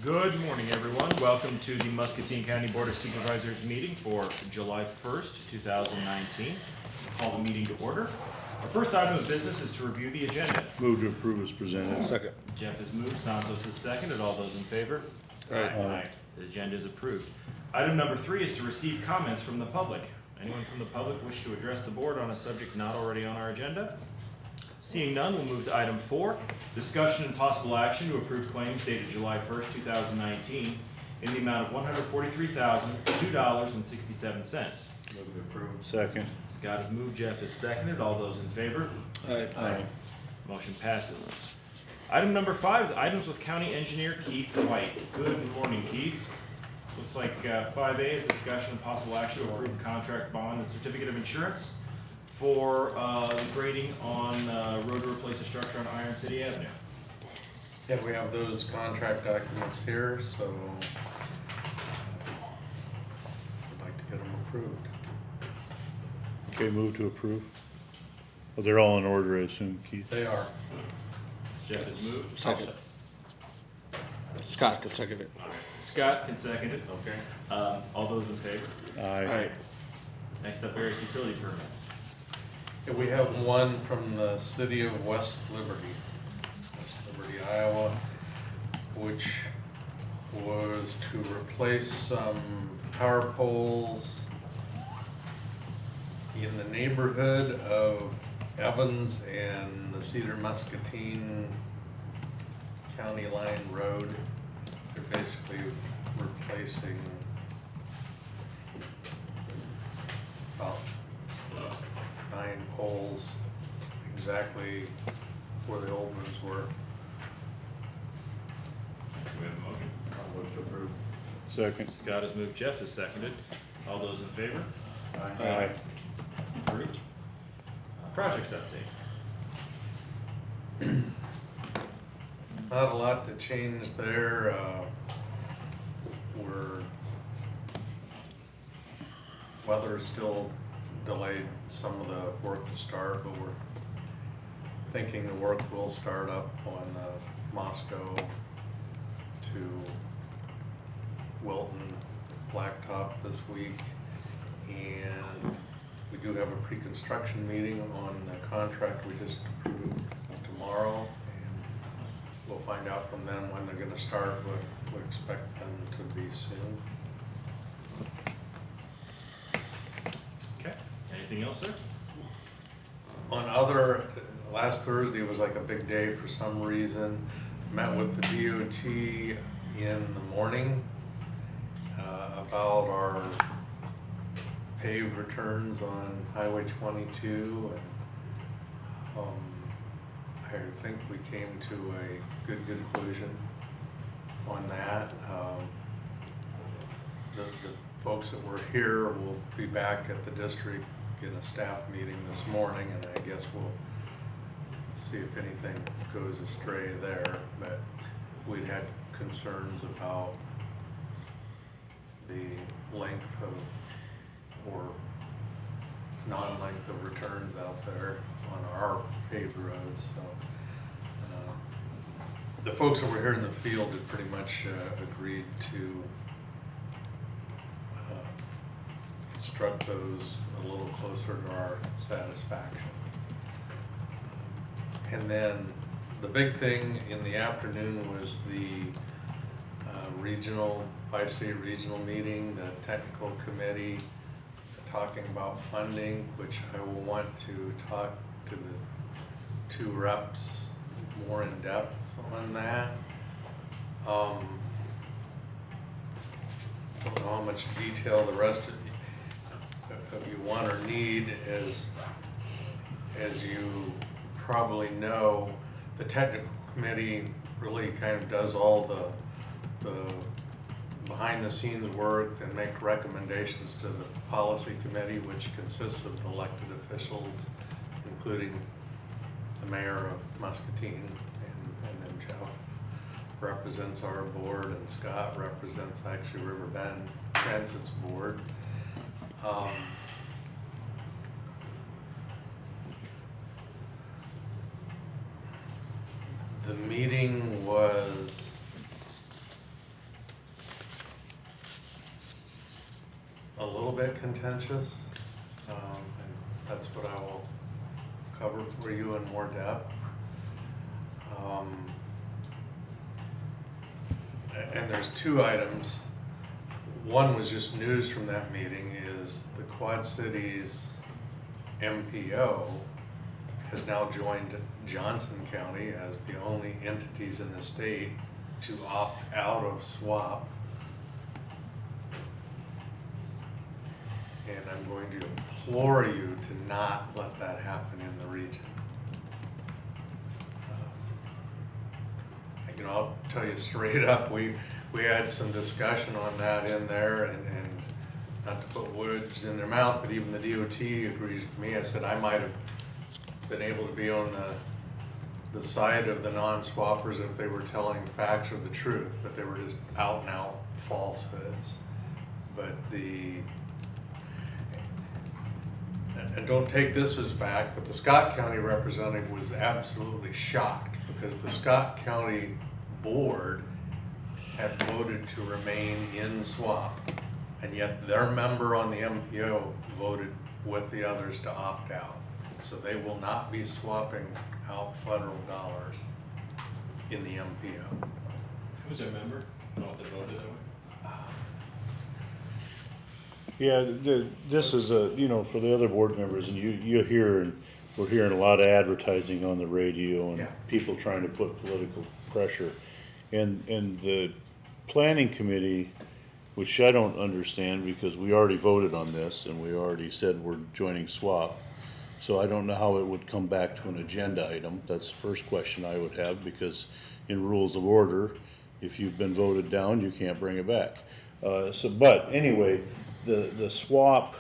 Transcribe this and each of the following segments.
Good morning, everyone. Welcome to the Muscatine County Board of Supervisors meeting for July 1st, 2019. Call the meeting to order. Our first item of business is to review the agenda. Move to approve as presented. Second. Jeff has moved, Santos has seconded. All those in favor? Aye. The agenda is approved. Item number 3 is to receive comments from the public. Anyone from the public wish to address the board on a subject not already on our agenda? Seeing none, we'll move to item 4, discussion and possible action to approve claims dated July 1st, 2019 in the amount of $143,002.67. Move to approve. Second. Scott has moved, Jeff has seconded. All those in favor? Aye. Motion passes. Item number 5 is items with County Engineer Keith White. Good morning, Keith. Looks like 5A is discussion and possible action to approve contract bond and certificate of insurance for the grading on road to replace a structure on Iron City Avenue. Yeah, we have those contract documents here, so I'd like to get them approved. Okay, move to approve. Well, they're all in order, I assume, Keith. They are. Jeff has moved. Second. Scott can second it. Scott can second it. Okay. All those in favor? Aye. Next up, various utility permits. Yeah, we have one from the city of West Liberty, Iowa, which was to replace some power poles in the neighborhood of Evans and the Cedar Muscatine County Line Road. They're basically replacing about 9 poles exactly where the old ones were. We have a motion. I'll move to approve. Second. Scott has moved, Jeff has seconded. All those in favor? Aye. Approved. Projects update. Not a lot to change there. Weather is still delayed some of the work to start, but we're thinking the work will start up on Moscow to Wilton Blacktop this week. And we do have a pre-construction meeting on the contract we just approved tomorrow. And we'll find out from them when they're gonna start, but we expect them to be soon. Okay. Anything else, sir? Last Thursday was like a big day for some reason. Met with the DOT in the morning about our paved returns on Highway 22. And, I think we came to a good conclusion on that. The folks that were here will be back at the district in a staff meeting this morning, and I guess we'll see if anything goes astray there. But we'd had concerns about the length of, or non-length of returns out there on our paved roads. So the folks that were here in the field had pretty much agreed to construct those a little closer to our satisfaction. And then the big thing in the afternoon was the bi-state regional meeting, the technical committee talking about funding, which I will want to talk to the 2 reps more in depth on that. Don't know how much detail the rest of you want or need. As you probably know, the technical committee really kind of does all the behind the scenes work and make recommendations to the policy committee, which consists of elected officials, including the mayor of Muscatine, and then Jeff represents our board, and Scott represents actually Riverbend Transit's board. The meeting was contentious, and that's what I will cover for you in more depth. And there's two items. One was just news from that meeting, is the Quad Cities MPO has now joined Johnson County as the only entities in the state to opt out of SWAP. And I'm going to implore you to not let that happen in the region. I'll tell you straight up, we had some discussion on that in there, and not to put words in their mouth, but even the DOT agrees with me. I said I might have been able to be on the side of the non-swappers if they were telling facts or the truth, but they were just out and out falsehoods. But and don't take this as fact, but the Scott County representative was absolutely shocked because the Scott County board had voted to remain in SWAP, and yet their member on the MPO voted with the others to opt out. So they will not be swapping out federal dollars in the MPO. Who's a member? Not that voted that way? Yeah, this is for the other board members, and you hear, and we're hearing a lot of advertising on the radio and Yeah. people trying to put political pressure. And the planning committee, which I don't understand because we already voted on this and we already said we're joining SWAP. So I don't know how it would come back to an agenda item. That's the first question I would have, because in rules of order, if you've been voted down, you can't bring it back. But anyway, the SWAP,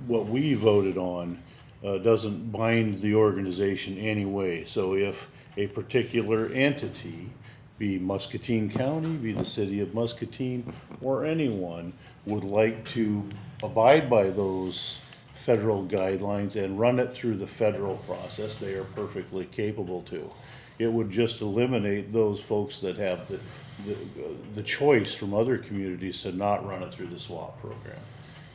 what we voted on doesn't bind the organization anyway. So if a particular entity, be Muscatine County, be the city of Muscatine, or anyone, would like to abide by those federal guidelines and run it through the federal process, they are perfectly capable to. It would just eliminate those folks that have the choice from other communities to not run it through the SWAP program.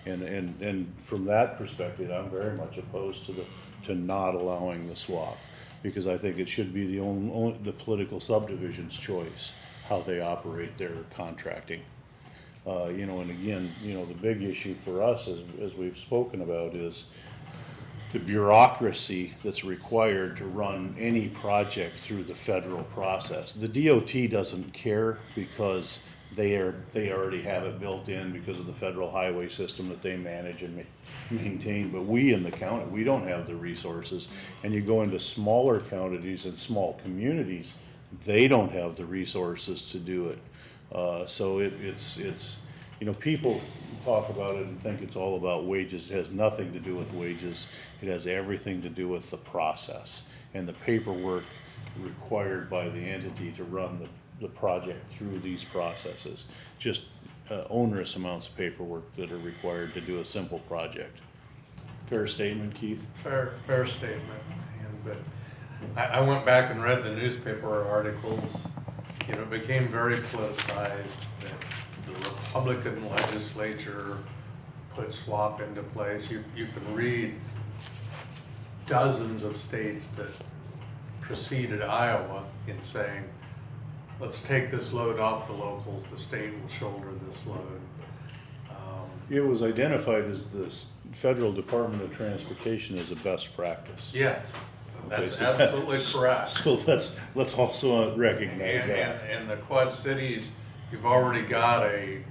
And from that perspective, I'm very much opposed to not allowing the SWAP, because I think it should be the political subdivision's choice how they operate their contracting. And again, the big issue for us, as we've spoken about, is the bureaucracy that's required to run any project through the federal process. The DOT doesn't care because they already have it built in because of the federal highway system that they manage and maintain. But we in the county, we don't have the resources. And you go into smaller counties and small communities, they don't have the resources to do it. So it's people talk about it and think it's all about wages. It has nothing to do with wages. It has everything to do with the process and the paperwork required by the entity to run the project through these processes. Just onerous amounts of paperwork that are required to do a simple project. Fair statement, Keith? Fair statement. But I went back and read the newspaper articles. It became very politicized that the Republican legislature put SWAP into place. You can read dozens of states that preceded Iowa in saying, let's take this load off the locals, the state will shoulder this load. It was identified as the Federal Department of Transportation as a best practice. Yes, that's so absolutely correct. So let's also recognize that. And the Quad Cities, you've already got a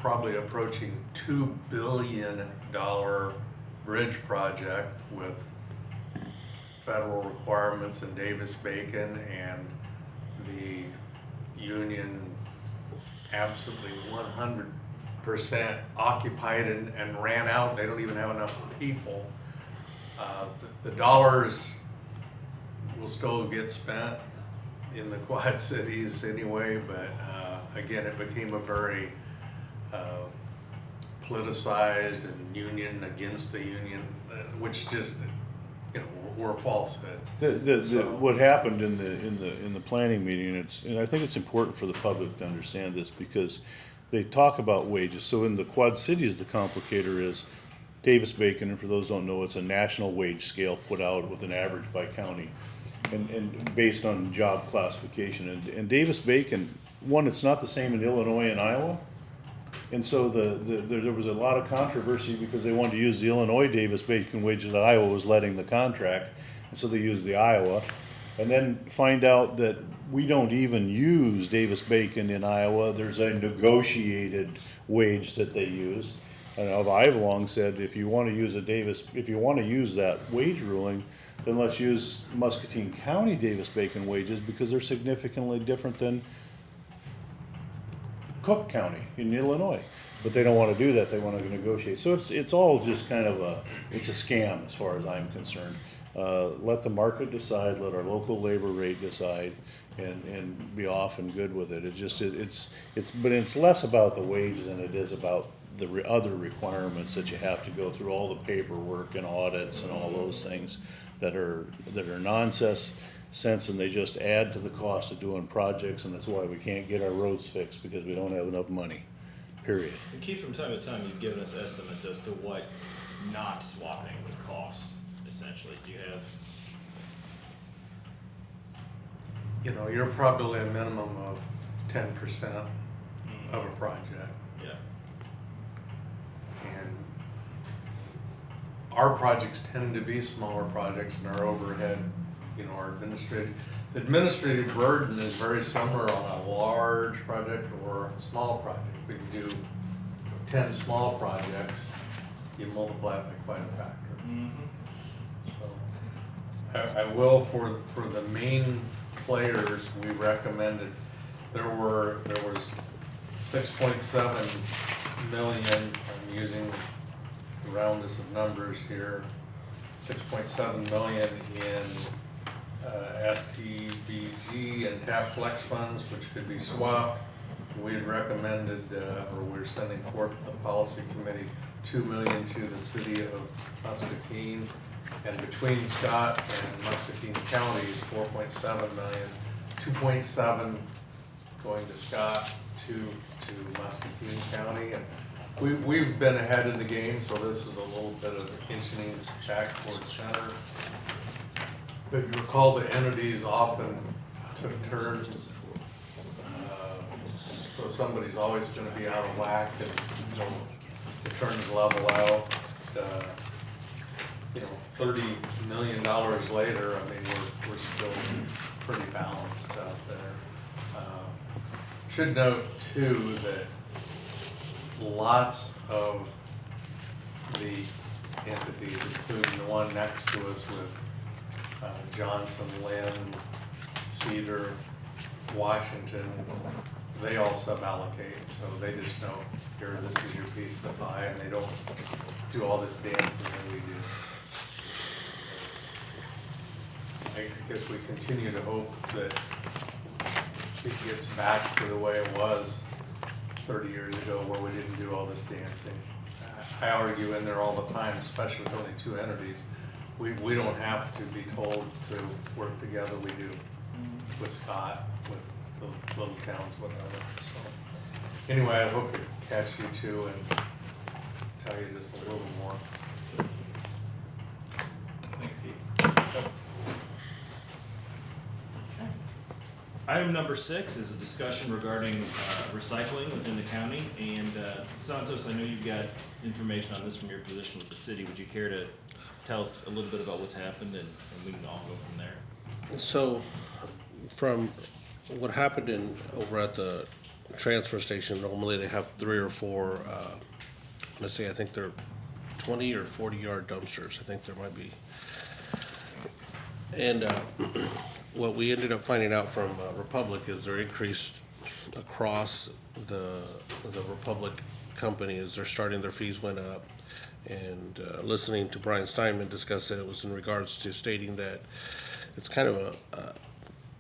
probably approaching $2 billion bridge project with federal requirements in Davis-Bacon, and the union absolutely 100% occupied and ran out. They don't even have enough people. The dollars will still get spent in the Quad Cities anyway, but again, it became a very politicized and union against the union, which just were falsehoods. What happened in the planning meeting, and I think it's important for the public to understand this, because they talk about wages. So in the Quad Cities, the complicator is Davis-Bacon, and for those who don't know, it's a national wage scale put out with an average by county and based on job classification. And Davis-Bacon, one, it's not the same in Illinois and Iowa. And so there was a lot of controversy because they wanted to use the Illinois Davis-Bacon wages that Iowa was letting the contract. And so they used the Iowa. And then find out that we don't even use Davis-Bacon in Iowa. There's a negotiated wage that they use. And I've long said, if you want to use if you want to use that wage ruling, then let's use Muscatine County Davis-Bacon wages because they're significantly different than Cook County in Illinois. But they don't want to do that. They want to negotiate. So it's all just kind of it's a scam as far as I'm concerned. Let the market decide, let our local labor rate decide, and be off and good with it. But it's less about the wage than it is about the other requirements that you have to go through, all the paperwork and audits and all those things that are nonsense, and they just add to the cost of doing projects, and that's why we can't get our roads fixed, because we don't have enough money, period. And Keith, from time to time, you've given us estimates as to what not swapping would cost, essentially. Do you have? You know, you're probably a minimum of 10% of a project. Yeah. And our projects tend to be smaller projects, and our overhead, you know, our administrative burden is very similar on a large project or a small project. We can do 10 small projects, you multiply it by quite a factor. So I will, for the main players, we recommended, there was 6.7 million, I'm using the roundest of numbers here, 6.7 million in STBG and TAP flex funds, which could be swapped. We had recommended, or we're sending forth to the policy committee, 2 million to the city of Muscatine. And between Scott and Muscatine counties, 4.7 million, 2.7 going to Scott, 2 to Muscatine County. And we've been ahead in the game, so this is a little bit of inching back towards center. But you recall the entities often took turns. So somebody's always gonna be out of whack, and, you know, the turns level out. You know, $30 million later, I mean, we're still pretty balanced out there. Should note too that lots of the entities, including the one next to us with Johnson, Lynn, Cedar, Washington, they all sub-allocate, so they just know, here, this is your piece of the pie, and they don't do all this dancing that we do. I guess we continue to hope that it gets back to the way it was 30 years ago, where we didn't do all this dancing. I argue in there all the time, especially with only 2 entities, we don't have to be told to work together. We do with Scott, with the little towns, whatever. So anyway, I hope to catch you two and tell you just a little more. Thanks, Keith. Item number 6 is a discussion regarding recycling within the county. And Santos, I know you've got information on this from your position with the city. Would you care to tell us a little bit about what's happened, and we can all go from there? So, from what happened over at the transfer station, normally they have 3 or 4, let's say, I think they're 20 or 40 yard dumpsters. I think there might be. And what we ended up finding out from Republic is they're increased across the Republic company as they're starting, their fees went up. And listening to Brian Steinman discuss it, it was in regards to stating that it's kind of a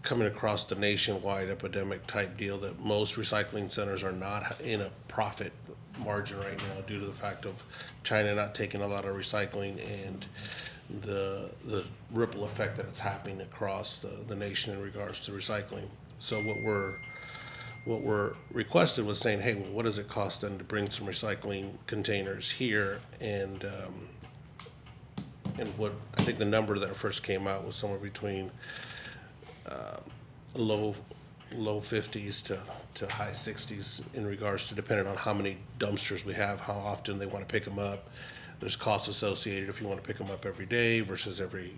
coming across the nationwide epidemic type deal, that most recycling centers are not in a profit margin right now due to the fact of China not taking a lot of recycling and the ripple effect that it's happening across the nation in regards to recycling. So what what we're requested was saying, hey, well, what does it cost then to bring some recycling containers here? And what, I think the number that first came out was somewhere between low 50s to high 60s in regards to depending on how many dumpsters we have, how often they want to pick them up. There's costs associated if you want to pick them up every day versus every,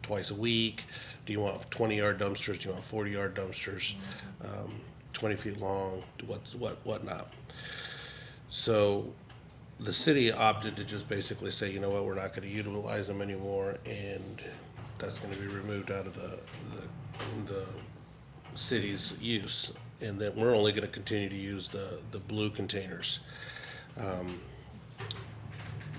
twice a week. Do you want 20-yard dumpsters? Do you want 40-yard dumpsters? 20 feet long, whatnot. So the city opted to just basically say, you know what, we're not going to utilize them anymore, and that's going to be removed out of the city's use, and that we're only going to continue to use the blue containers.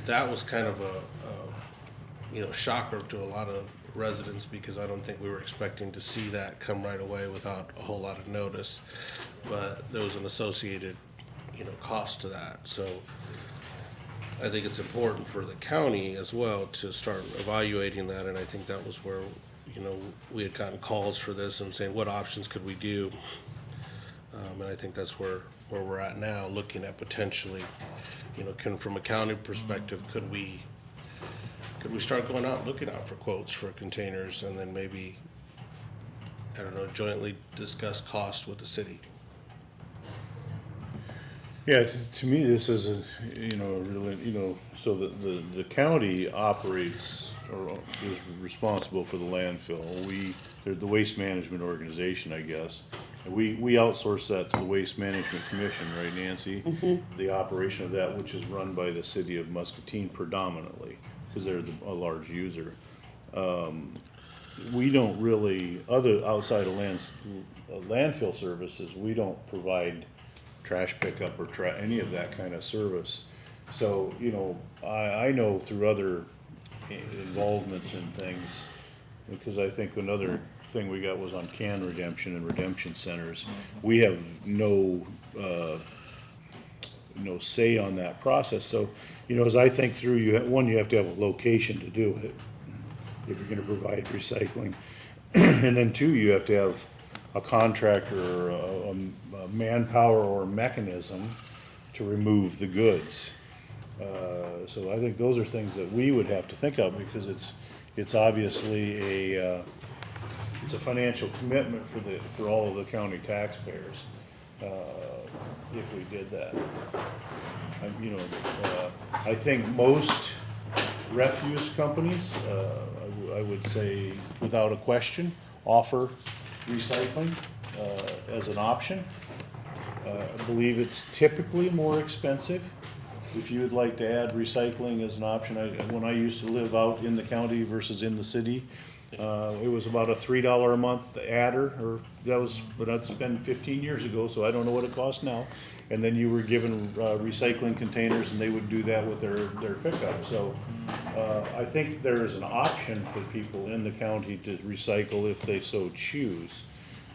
That was kind of a shocker to a lot of residents, because I don't think we were expecting to see that come right away without a whole lot of notice. But there was an associated, cost to that. So I think it's important for the county as well to start evaluating that, and I think that was where, we had gotten calls for this and saying, what options could we do? And I think that's where we're at now, looking at potentially, from a county perspective, could we start going out and looking out for quotes for containers, and then maybe, I don't know, jointly discuss cost with the city? Yeah, to me, this is really, so the county operates or is responsible for the landfill. They're the waste management organization, I guess. And we outsource that to the Waste Management Commission, right, Nancy? The operation of that, which is run by the city of Muscatine predominantly, because they're a large user. We don't really, outside of landfill services, we don't provide trash pickup or any of that kind of service. So, I know through other involvements in things, because I think another thing we got was on can redemption and redemption centers. We have no say on that process. So, as I think through, you have to have a location to do it if you're gonna provide recycling. And then two, you have to have a contractor or a manpower or mechanism to remove the goods. So I think those are things that we would have to think of, because it's obviously it's a financial commitment for all of the county taxpayers, if we did that. I think most refuse companies, I would say without a question, offer recycling as an option. I believe it's typically more expensive. If you would like to add recycling as an option, when I used to live out in the county versus in the city, it was about a $3 a month adder, but that's been 15 years ago, so I don't know what it costs now. And then you were given recycling containers, and they would do that with their pickup. So I think there is an option for people in the county to recycle if they so choose.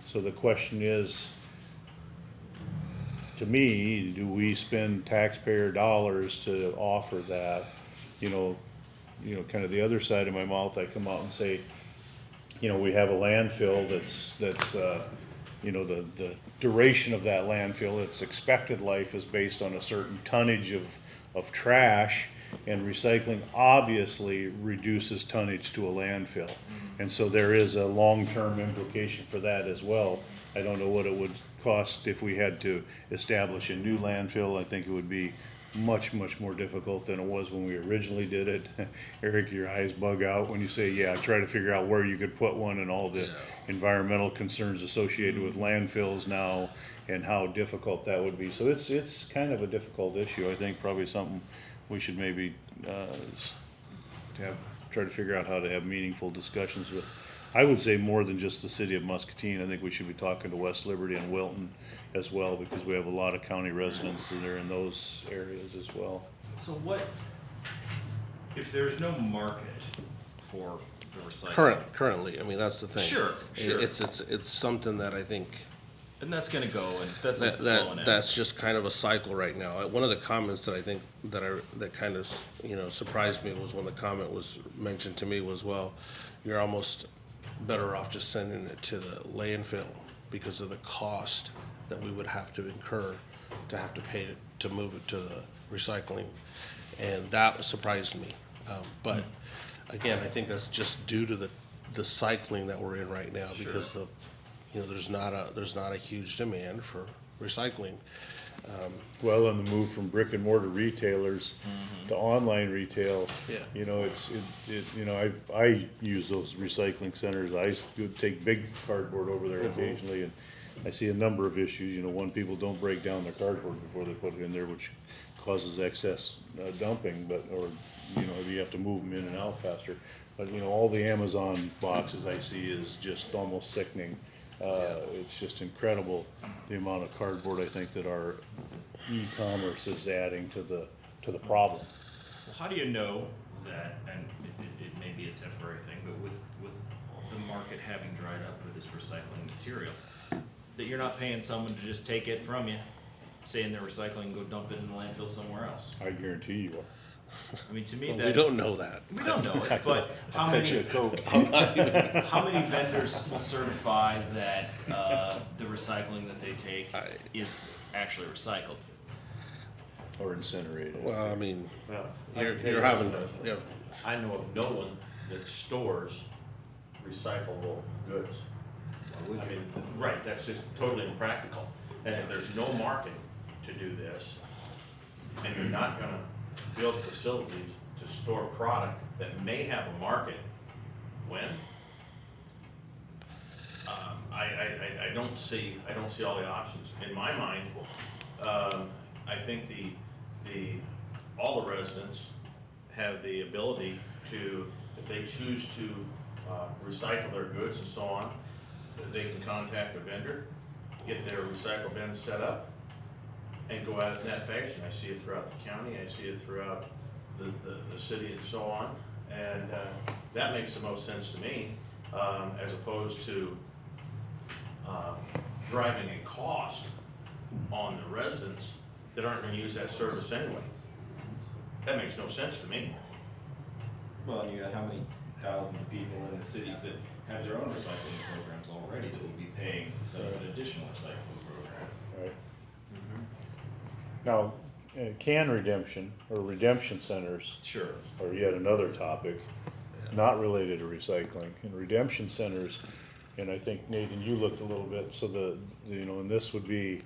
So the question is, to me, do we spend taxpayer dollars to offer that? Kind of the other side of my mouth, I come out and say, we have a landfill that's the duration of that landfill, its expected life is based on a certain tonnage of trash, and recycling obviously reduces tonnage to a landfill. And so there is a long-term implication for that as well. I don't know what it would cost if we had to establish a new landfill. I think it would be much, much more difficult than it was when we originally did it. Eric, your eyes bug out when you say, try to figure out where you could put one, and all the environmental concerns associated with landfills now and how difficult that would be. So it's kind of a difficult issue. I think probably something we should maybe try to figure out how to have meaningful discussions with. I would say more than just the city of Muscatine. I think we should be talking to West Liberty and Wilton as well, because we have a lot of county residents that are in those areas as well. So what, if there's no market for the recycling? Currently, I mean, that's the thing. Sure. It's something that I think And that's gonna go, and that's like flowing out. that's just kind of a cycle right now. One of the comments that I think that kind of surprised me was when the comment was mentioned to me was, well, you're almost better off just sending it to the landfill because of the cost that we would have to incur to have to pay to move it to the recycling. And that surprised me. But again, I think that's just due to the cycling that we're in right now, because there's not a huge demand for recycling. Well, and the move from brick and mortar retailers to online retail, Yeah. you know, I use those recycling centers. I would take big cardboard over there occasionally, and I see a number of issues. You know, one, people don't break down their cardboard before they put it in there, which causes excess dumping, or, you know, you have to move them in and out faster. But, you know, all the Amazon boxes I see is just almost sickening. It's just incredible, the amount of cardboard, I think, that our e-commerce is adding to the problem. Well, how do you know that, and it may be a temporary thing, but with the market having dried up for this recycling material, that you're not paying someone to just take it from you, say in their recycling, and go dump it in the landfill somewhere else? I guarantee you are. I mean, to me, Well, that we don't know that. we don't know it, but how Bet you many a Coke. how many vendors will certify that the recycling that they take is actually recycled? Or incinerated. Well, I mean, Well, I can tell you're you having this to, much. you have, I know of no one that stores recyclable goods. I mean, right, that's just totally impractical. And if there's no market to do this, and you're not gonna build facilities to store product that may have a market, when? I don't see all the options. In my mind, I think all the residents have the ability to, if they choose to recycle their goods and so on, they can contact a vendor, get their recycle bin set up, and go at it in that fashion. I see it throughout the county, I see it throughout the city and so on, and that makes the most sense to me, as opposed to driving a cost on the residents that aren't gonna use that service anyway. That makes no sense to me. Well, and you got how many thousands of people in the cities that have their own recycling programs already that will be paying to set up an additional recycling program. Right. Now, can redemption or redemption centers Sure. are yet another topic, not related to recycling. And redemption centers, and I think, Nathan, you looked a little bit, so and this would be,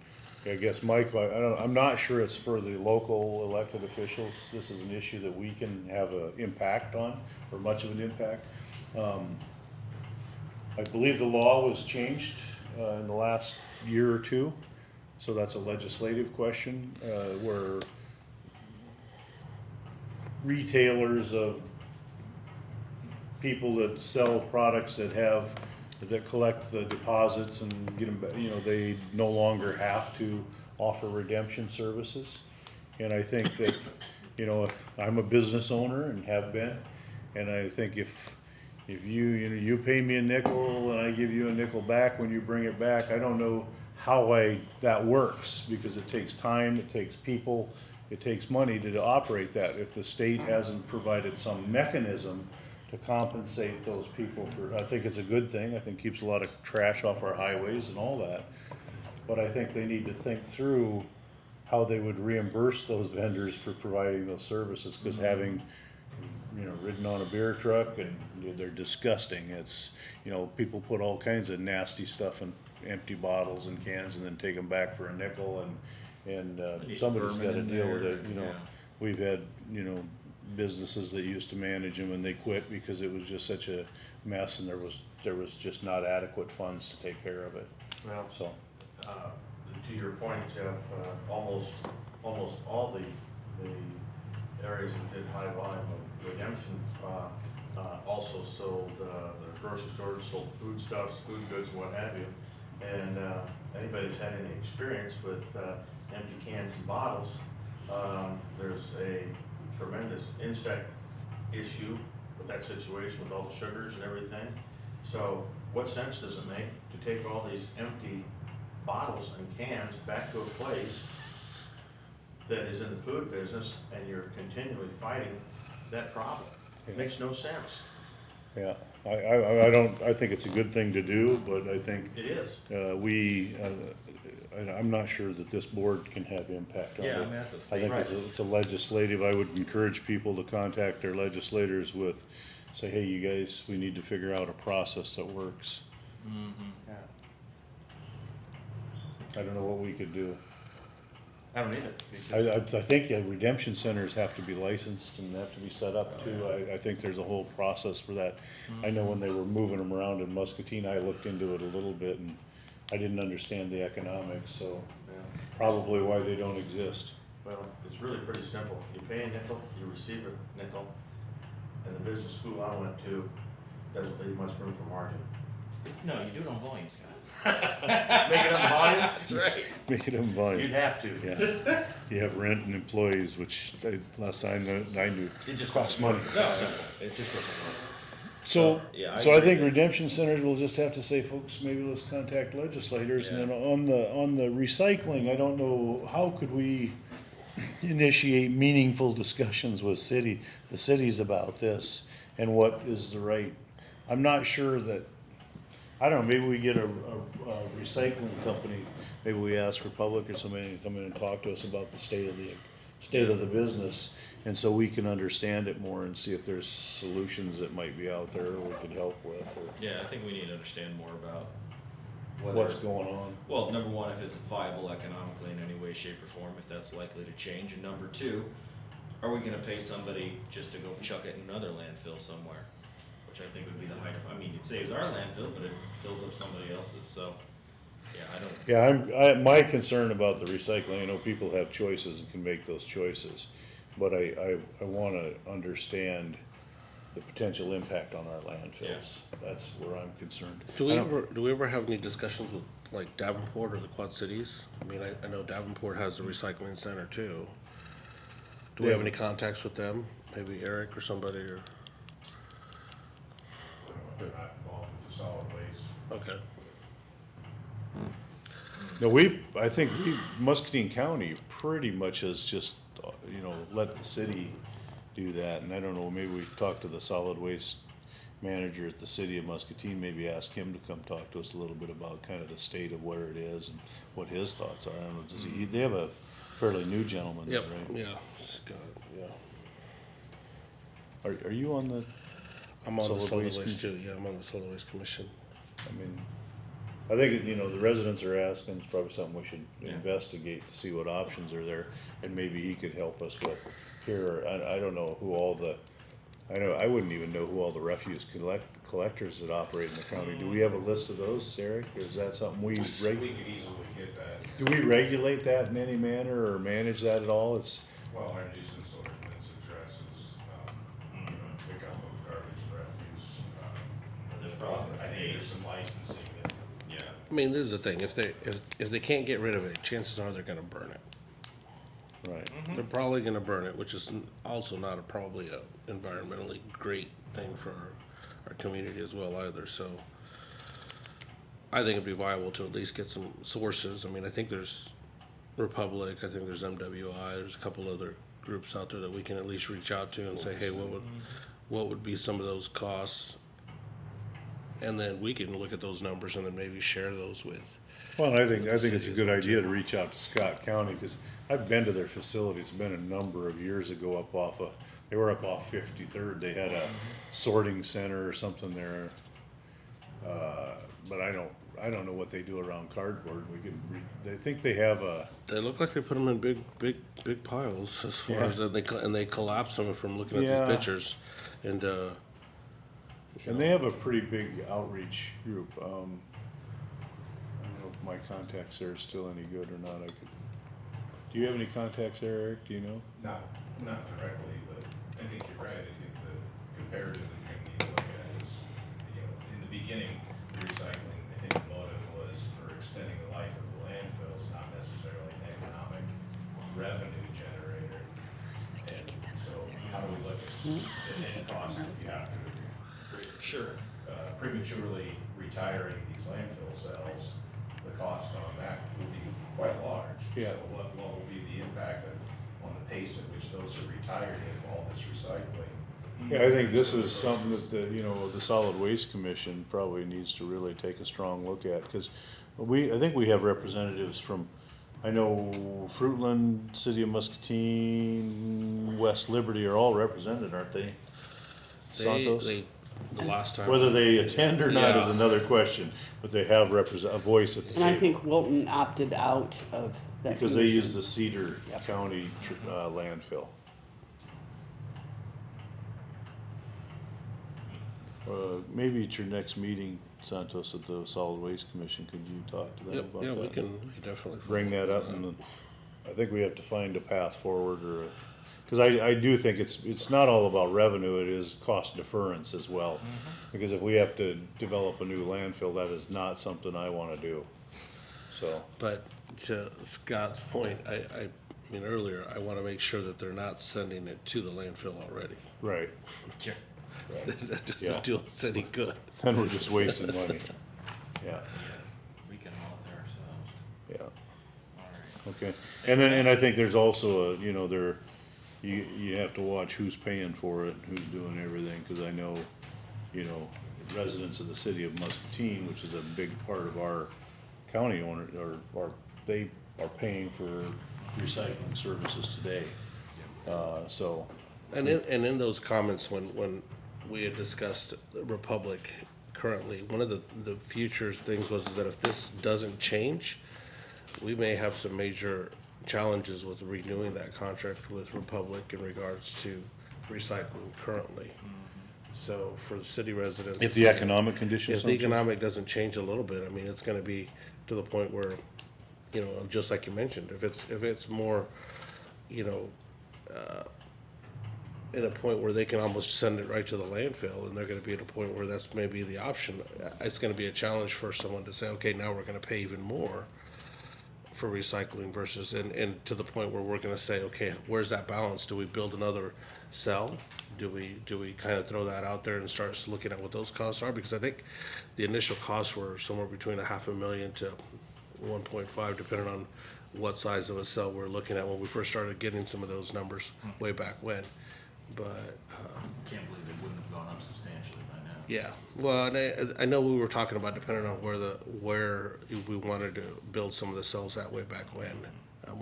I guess, Mike, I'm not sure it's for the local elected officials. This is an issue that we can have an impact on, or much of an impact. I believe the law was changed in the last year or two, so that's a legislative question, where retailers of people that sell products that collect the deposits and get them, they no longer have to offer redemption services. And I think that, I'm a business owner and have been, and I think if you pay me a nickel and I give you a nickel back when you bring it back, I don't know how that works, because it takes time, it takes people, it takes money to operate that. If the state hasn't provided some mechanism to compensate those people I think it's a good thing. I think keeps a lot of trash off our highways and all that. But I think they need to think through how they would reimburse those vendors for providing those services, because having, ridden on a beer truck, and they're disgusting. It's, people put all kinds of nasty stuff in empty bottles and cans and then take them back for a nickel, and somebody's vermin gotta in deal with there, it, yeah. We've had, businesses that used to manage them, and they quit because it was just such a mess, and there was just not adequate funds to take care of it, Well, so. to your point, Jeff, almost all the areas that did high volume of redemption also sold, the grocery stores sold foodstuffs, food goods, and what have you. And anybody that's had any experience with empty cans and bottles, there's a tremendous insect issue with that situation, with all the sugars and everything. So what sense does it make to take all these empty bottles and cans back to a place that is in the food business, and you're continually fighting that problem? It makes no sense. Yeah, I think it's a good thing to do, but I think It is. I'm not sure that this board can have impact on it. Yeah, I mean, that's a I state. think it's a legislative, I would encourage people to contact their legislators with, say, hey, you guys, we need to figure out a process that works. Yeah. I don't know what we could do. I don't either. I think redemption centers have to be licensed and have to be set up too. I think there's a whole process for that. I know when they were moving them around in Muscatine, I looked into it a little bit and I didn't understand the economics, so Yeah. probably why they don't exist. Well, it's really pretty simple. You pay a nickel, you receive a nickel, and the business school I went to doesn't leave much room for margin. No, you do it on volume, Scott. Make it up volume? That's right. Make it in You'd volume. have to. Yeah. You have rent and employees, which last time I knew It just costs money. No, it just doesn't work. So, Yeah, I so I agree think that- redemption centers will just have to say, folks, maybe let's contact legislators, and then on the recycling, I don't know, how could we initiate meaningful discussions with the cities about this, and what is the right, I'm not sure that, I don't know, maybe we get a recycling company, maybe we ask Republic or somebody to come in and talk to us about the state of the business, and so we can understand it more and see if there's solutions that might be out there we could help with, or Yeah, I think we need to understand more about what's going on. well, number one, if it's viable economically in any way, shape, or form, if that's likely to change, and number two, are we gonna pay somebody just to go chuck it in another landfill somewhere? Which I think would be the height of, I mean, it saves our landfill, but it fills up somebody else's, so, yeah, I don't. Yeah, my concern about the recycling, I know people have choices and can make those choices, but I wanna understand the potential impact on our landfills. That's where I'm concerned. Do we I don't- ever have any discussions with like Davenport or the Quad Cities? I mean, I know Davenport has a recycling center too. Do we Yeah. have any contacts with them? Maybe Eric or somebody or, They're not involved with the solid waste. okay. No, I think Muscatine County pretty much has just, let the city do that, and I don't know, maybe we talk to the solid waste manager at the city of Muscatine, maybe ask him to come talk to us a little bit about kind of the state of where it is and what his thoughts are. I don't know, they have a fairly new gentleman there, Yep, right? yeah, Scott, yeah. Are you on the, I'm on the Solid solid Waste waste too, yeah, I'm on the solid waste commission. I mean, I think, the residents are asking, it's probably something we should Yeah. investigate to see what options are there, and maybe he could help us with here, I don't know who all I wouldn't even know who all the refuse collectors that operate in the county. Do we have a list of those, Eric, or is that something we We could easily get that. do we regulate that in any manner, or manage that at all? It's, Well, our nuisance ordinance addresses, pickup of garbage and refuse. There's probably I think there's some licensing that, Yeah. I mean, this is the thing, if they can't get rid of it, chances are they're gonna burn it. right, They're probably gonna burn it, which is also not probably a environmentally great thing for our community as well either, so. I think it'd be viable to at least get some sources, I mean, I think there's Republic, I think there's MWI, there's a couple other groups out there that we can at least reach out to and say, hey, what would be some of those costs? And then we can look at those numbers and then maybe share those with. well, I think it's a good idea to reach out to Scott County, cause I've been to their facility, it's been a number of years ago they were up off 53rd, they had a sorting center or something there. But I don't know what they do around cardboard, I think they have They look like they put them in big piles as far Yeah. as, and they collapse them from looking at Yeah. these pictures. And, and they have a pretty big outreach group, I don't know if my contacts there are still any good or not, do you have any contacts there, Eric, do you know? not directly, but I think you're right. I think the comparative thing you need to look at is, in the beginning, recycling, I think the motive was for extending the life of the landfills, not necessarily an economic revenue generator. And so how do we look at the net cost if you have to Sure. prematurely retiring these landfill cells, the cost on that will be quite large. Yeah. So what will be the impact on the pace at which those are retired if all this recycling? Yeah, I think this is something that the Solid Waste Commission probably needs to really take a strong look at, because I think we have representatives from, I know Fruitland, City of Muscatine, West Liberty are all represented, aren't they? Santos? The last time. Whether they attend or not is Yeah. another question, but they have a voice at the And I table. think Wilton opted out of that. Because they use commission. the Cedar Yep. County landfill. Maybe at your next meeting, Santos, at the Solid Waste Commission, could you talk to them Yep, about yeah, that? we can definitely. Bring follow that up, and I think we have to find a path forward, or, because I do think it's not all about revenue, it is cost deference as well. Because if we have to develop a new landfill, that is not something I wanna do, so. But to Scott's point, I mean earlier, I wanna make sure that they're not sending it to the landfill already. Right, Sure. That Yeah. doesn't do us any good. then we're just wasting money, yeah, We can haul it there ourselves. yeah. All right. Okay, and I think there's also you have to watch who's paying for it, who's doing everything, cause I know, residents of the city of Muscatine, which is a big part of our county owner, they are paying for recycling services today. So, And in those comments, when we had discussed Republic currently, one of the future things was that if this doesn't change, we may have some major challenges with renewing that contract with Republic in regards to recycling currently. So for the city residents. if the economic conditions If the don't change, economic doesn't change a little bit, I mean, it's gonna be to the point where, just like you mentioned, if it's more, at a point where they can almost send it right to the landfill, and they're gonna be at a point where that's maybe the option, it's gonna be a challenge for someone to say, okay, now we're gonna pay even more for recycling versus, and to the point where we're gonna say, okay, where's that balance? Do we build another cell? Do we kind of throw that out there and start looking at what those costs are? Because I think the initial costs were somewhere between $500,000 to 1.5, depending on what size of a cell we're looking at when we first started getting some of those numbers way back when. But, Can't believe it wouldn't have gone up substantially by now. yeah, well, and I know we were talking about depending on where we wanted to build some of the cells that way back when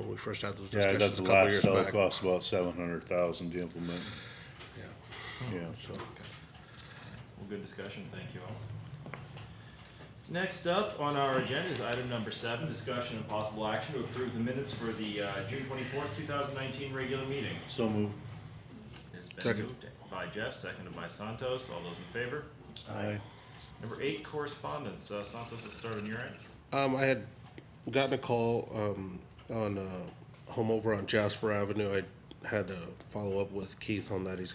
we first had those yeah, I discussions thought a the couple last years cell back. cost about $700,000 to implement, Yeah. yeah. So, Well, good discussion, thank you all. Next up on our agenda is item number 7, discussion and possible action to approve the minutes for the June 24th, 2019 regular meeting. So moved. It's been Second. moved by Jeff, seconded by Santos. All those in favor? Aye. Number 8, correspondence. Santos, let's start on your end. I had gotten a call on home over on Jasper Avenue. I had to follow up with Keith on that. I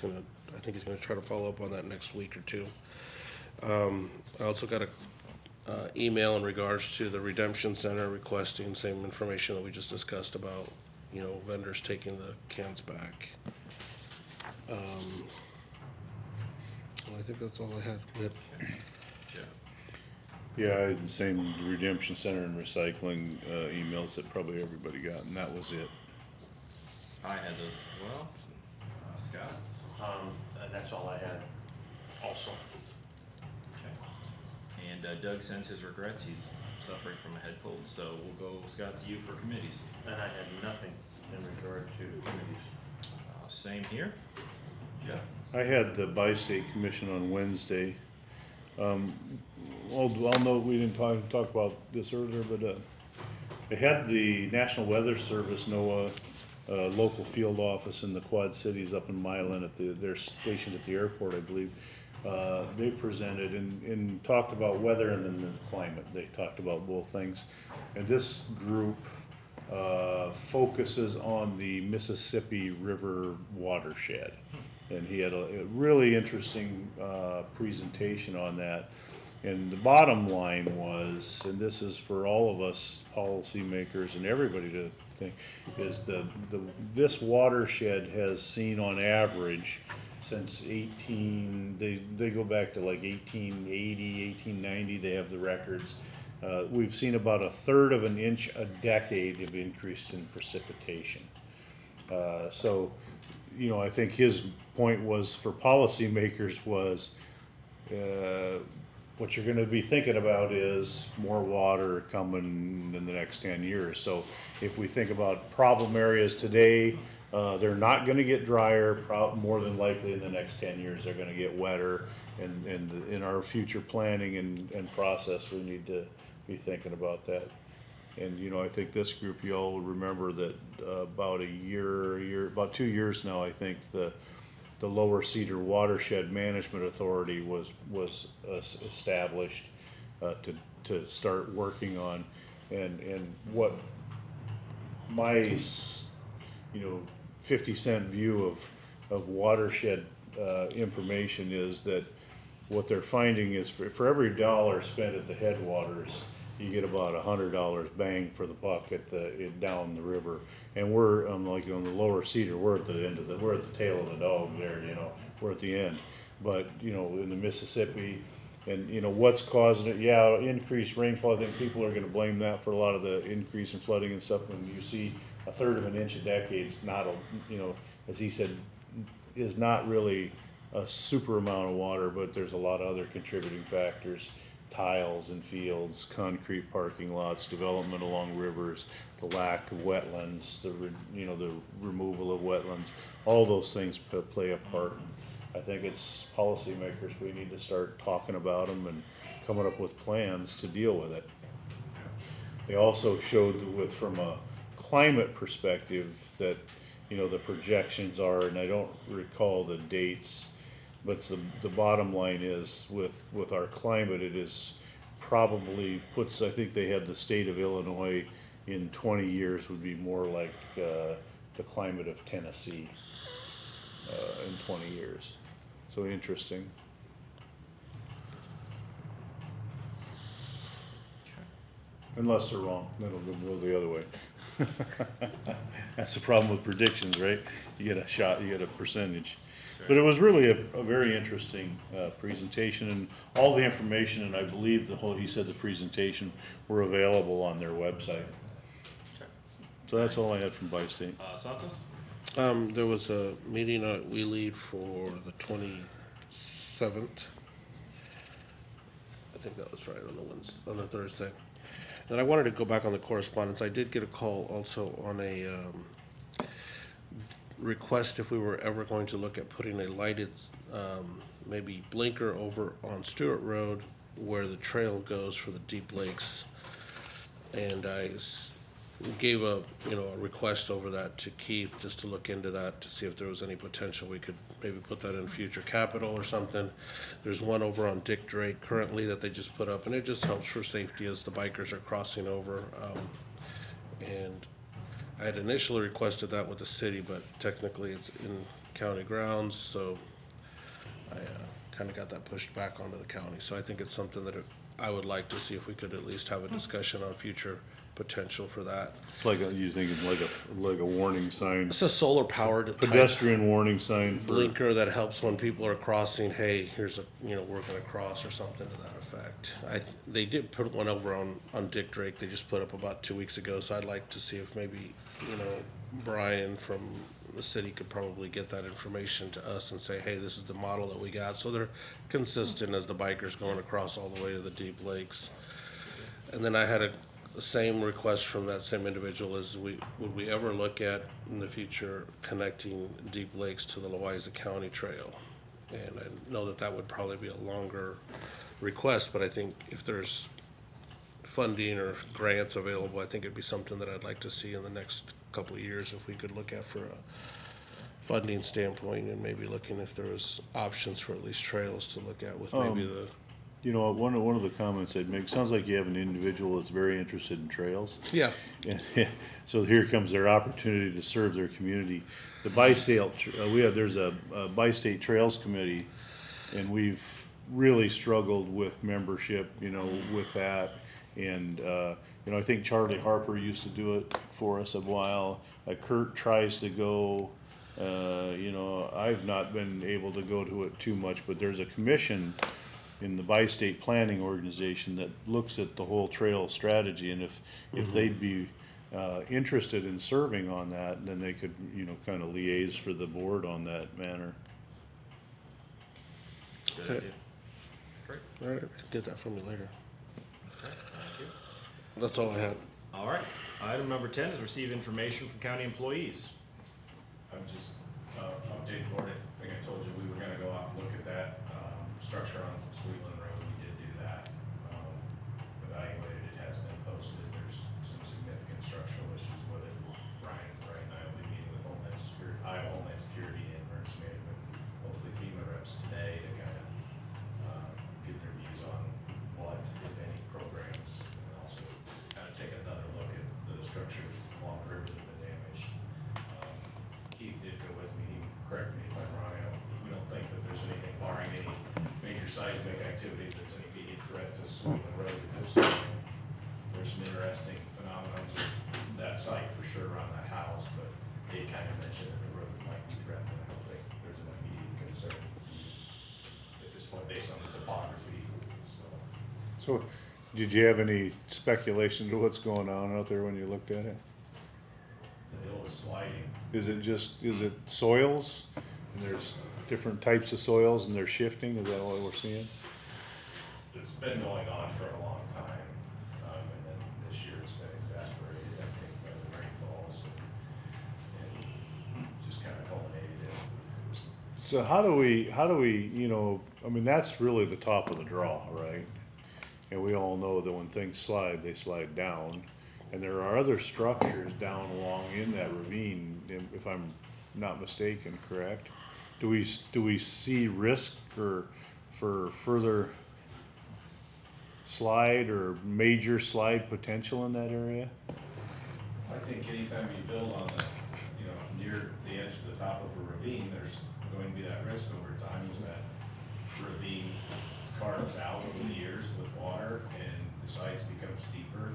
think he's gonna try to follow up on that next week or two. I also got a email in regards to the Redemption Center requesting same information that we just discussed about, vendors taking the cans back. I think that's all I had. Jeff. Yeah, I had the same Redemption Center and recycling emails that probably everybody got, and that was it. I had those as well. Scott? And that's all I had also. Okay. And Doug sends his regrets. He's suffering from a head cold, so we'll go, Scott, to you for committees. And I had nothing in regard to committees. Same here. Jeff? I had the Bi-State Commission on Wednesday. I'll note, we didn't talk about this earlier, but they had the National Weather Service, NOAA, local field office in the Quad Cities up in Milan they're stationed at the airport, I believe. They presented and talked about weather and then the climate. They talked about both things. And this group focuses on the Mississippi River watershed. And he had a really interesting presentation on that. And the bottom line was, and this is for all of us policymakers and everybody to think, is this watershed has seen on average since they go back to like 1880, 1890, they have the records. We've seen about 1/3 of an inch a decade of increase in precipitation. So, I think his point was for policymakers was, what you're gonna be thinking about is more water coming in the next 10 years. So if we think about problem areas today, they're not gonna get drier, more than likely in the next 10 years, they're gonna get wetter. And in our future planning and process, we need to be thinking about that. And, you know, I think this group, you all remember that about about 2 years now, I think the Lower Cedar Watershed Management Authority was established to start working on. And what my, 50-cent view of watershed information is that what they're finding is for every dollar spent at the headwaters, you get about $100 bang for the buck down the river. And we're like on the Lower Cedar, we're at the tail of the dog there, we're at the end. But in the Mississippi, and what's causing it? Yeah, increased rainfall. I think people are going to blame that for a lot of the increase in flooding and stuff. When you see a third of an inch a decade, it's not as he said, is not really a super amount of water, but there's a lot of other contributing factors. Tiles in fields, concrete parking lots, development along rivers, the lack of wetlands, the removal of wetlands, all those things play a part. I think it's policymakers, we need to start talking about them and coming up with plans to deal with it. They also showed from a climate perspective that, the projections are, and I don't recall the dates, but the bottom line is with our climate, it is probably I think they had the state of Illinois in 20 years would be more like the climate of Tennessee in 20 years. So interesting. Unless they're wrong, then it'll go the other way. That's the problem with predictions, right? You get a shot, you get a percentage. But it was really a very interesting presentation, and all the information, and I believe he said the presentation were available on their website. So that's all I had from Bi-State. Santos? There was a meeting at We Lead for the 27th. I think that was right, on a Thursday. And I wanted to go back on the correspondence. I did get a call also on a request if we were ever going to look at putting a lighted maybe blinker over on Stewart Road where the trail goes for the Deep Lakes. And I gave a request over that to Keith just to look into that to see if there was any potential we could maybe put that in future capital or something. There's one over on Dick Drake currently that they just put up, and it just helps for safety as the bikers are crossing over. And I had initially requested that with the city, but technically it's in county grounds, so I kind of got that pushed back onto the county. So I think it's something that I would like to see if we could at least have a discussion on future potential for that. It's like you think it's like a warning sign, It's a solar powered pedestrian warning sign for blinker that helps when people are crossing. Hey, here's we're going to cross or something to that effect. They did put one over on Dick Drake. They just put up about 2 weeks ago. So I'd like to see if maybe Brian from the city could probably get that information to us and say, hey, this is the model that we got. So they're consistent as the bikers going across all the way to the Deep Lakes. And then I had the same request from that same individual is would we ever look at in the future connecting Deep Lakes to the Loiza County Trail? And I know that would probably be a longer request, but I think if there's funding or grants available, I think it'd be something that I'd like to see in the next couple of years if we could look at for a funding standpoint, and maybe looking if there was options for at least trails to look at with maybe the. one of the comments I'd make, sounds like you have an individual that's very interested in trails. Yeah. And so here comes their opportunity to serve their community. The Bi-State, there's a Bi-State Trails Committee, and we've really struggled with membership, with that. And, I think Charlie Harper used to do it for us a while. Kurt tries to go, I've not been able to go to it too much, but there's a commission in the Bi-State Planning Organization that looks at the whole trail strategy, and if they'd be interested in serving on that, then they could, kind of liaise for the board on that manner. Good Okay. idea. Great. All right, get that from me later. Okay, thank you. That's all I had. All right, item number 10 is receive information from county employees. I'm just, update board, I think I told you we were gonna go out and look at that, structure on Sweetland Road, we did do that. Evaluated, it has been posted, there's some significant structural issues with it. Ryan and I will be meeting with Homeland Security, Iowa Homeland Security and Emergency Management, hopefully FEMA reps today to kind of, get their views on what, if any, programs, and also kind of take another look at the structures along the river that have been damaged. Keith did go with me, correct me if I'm wrong, we don't think that there's anything barring any major seismic activity, if there's any immediate threat to Sweetland Road at this time. There's some interesting phenomena of that site for sure around that house, but they kind of mentioned that the road might be threatened, and I don't think there's an immediate concern at this point based on the topography, so. So, did you have any speculation to what's going on out there when you looked at it? The hill is sliding. Is it soils? And there's different types of soils and they're shifting, is that what we're seeing? It's been going on for a long time, and then this year it's been exacerbated, I think, by the rainfalls and just kind of culminated in. So how do we, you know, I mean, that's really the top of the draw, right? And we all know that when things slide, they slide down. And there are other structures down along in that ravine, if I'm not mistaken, correct? Do we see risk or for further slide or major slide potential in that area? I think anytime you build on the, near the edge of the top of a ravine, there's going to be that risk over time as that ravine carves out over the years with water and the sides become steeper.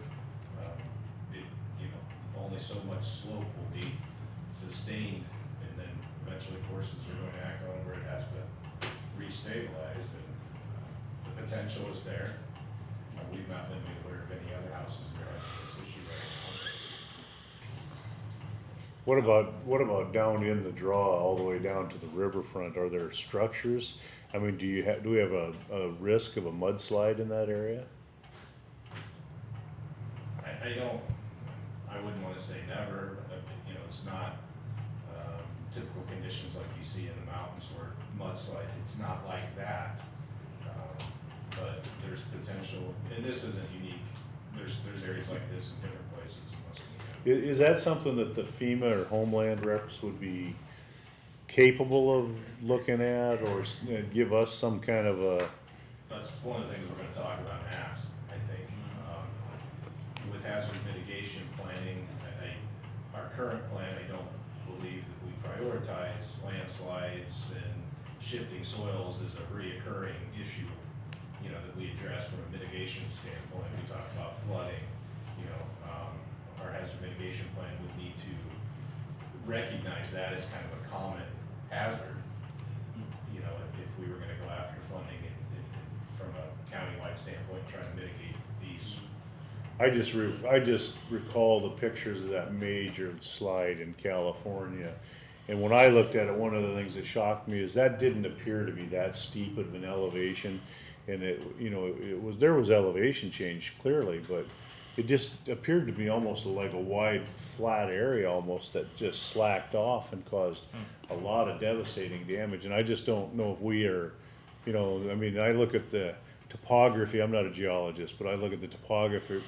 Only so much slope will be sustained, and then eventually forces are going to act on where it has to restabilize, and the potential is there. We've not been made aware of any other houses there on this issue right now. What about down in the draw, all the way down to the riverfront? Are there structures? I mean, do we have a risk of a mudslide in that area? I wouldn't wanna say never, but, it's not, typical conditions like you see in the mountains where mudslide, it's not like that. But there's potential, and this isn't unique, there's areas like this in different places in Muscatine County. Is that something that the FEMA or Homeland reps would be capable of looking at, or give us some kind of a? That's one of the things we're gonna talk about and ask, I think. With hazard mitigation planning, our current plan, I don't believe that we prioritize landslides and shifting soils as a reoccurring issue, that we address from a mitigation standpoint. We talk about flooding, our hazard mitigation plan would need to recognize that as kind of a common hazard, if we were gonna go after funding from a countywide standpoint, trying to mitigate these. I just recall the pictures of that major slide in California. And when I looked at it, one of the things that shocked me is that didn't appear to be that steep of an elevation. And there was elevation change clearly, but it just appeared to be almost like a wide flat area almost that just slacked off and caused a lot of devastating damage. And I just don't know if we are, I mean, I look at the topography, I'm not a geologist, but I look at the topography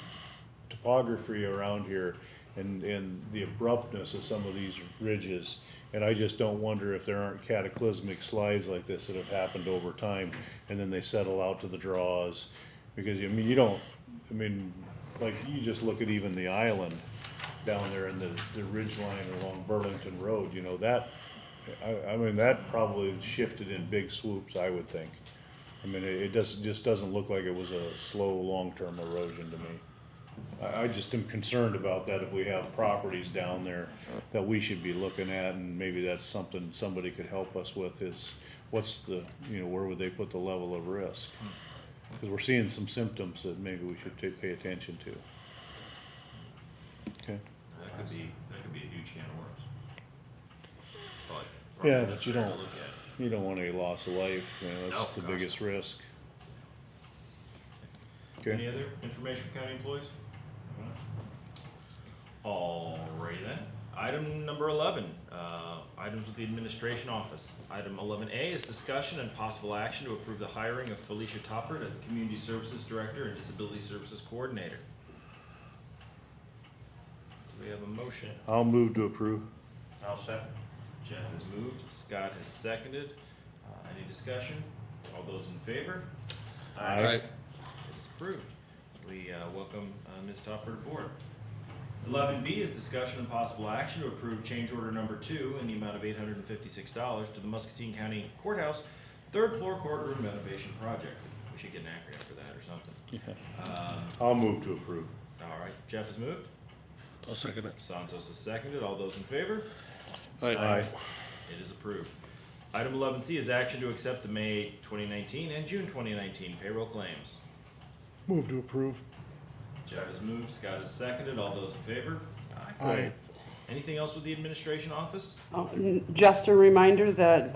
around here and the abruptness of some of these ridges. And I just don't wonder if there aren't cataclysmic slides like this that have happened over time and then they settle out to the draws. Because, I mean, like you just look at even the island down there in the ridge line along Burlington Road, I mean, that probably shifted in big swoops, I would think. I mean, it just doesn't look like it was a slow, long-term erosion to me. I just am concerned about that if we have properties down there that we should be looking at, and maybe that's something somebody could help us with is what's the, where would they put the level of risk? Because we're seeing some symptoms that maybe we should pay attention to. Okay. That could be a huge can of worms. Yeah, Probably but you necessary to don't, look at. you don't want any loss of life, that's No, the gosh. biggest risk. Okay. Any other information from county employees? Alrighty then. Item number 11, items with the administration office. Item 11A is discussion and possible action to approve the hiring of Felicia Toppert as Community Services Director and Disability Services Coordinator. Do we have a motion? I'll move to approve. I'll second. Jeff has moved, Scott has seconded. Any discussion? All those in favor? Aye. It is approved. We welcome Ms. Topper aboard. 11B is discussion and possible action to approve change order number 2 in the amount of $856 to the Muscatine County Courthouse third floor courtroom renovation project. We should get an acronym for that or something. I'll move to approve. All right, Jeff has moved. I'll second it. Santos has seconded. All those in favor? Aye. It is approved. Item 11C is action to accept the May 2019 and June 2019 payroll claims. Move to approve. Jeff has moved, Scott has seconded. All those in favor? Aye. Anything else with the administration office? Just a reminder that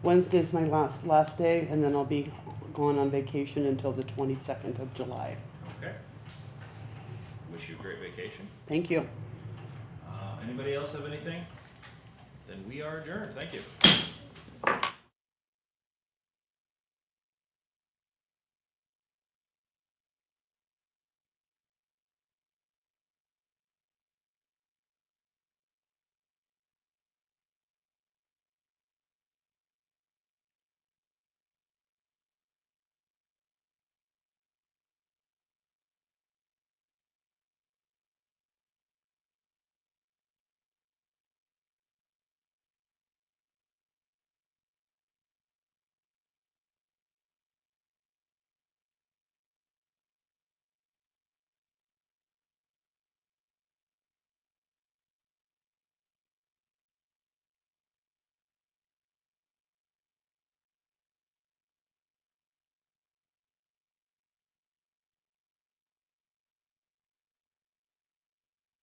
Wednesday is my last day, and then I'll be going on vacation until the 22nd of July. Okay. Wish you a great vacation. Thank you. Anybody else have anything? Then we are adjourned. Thank you.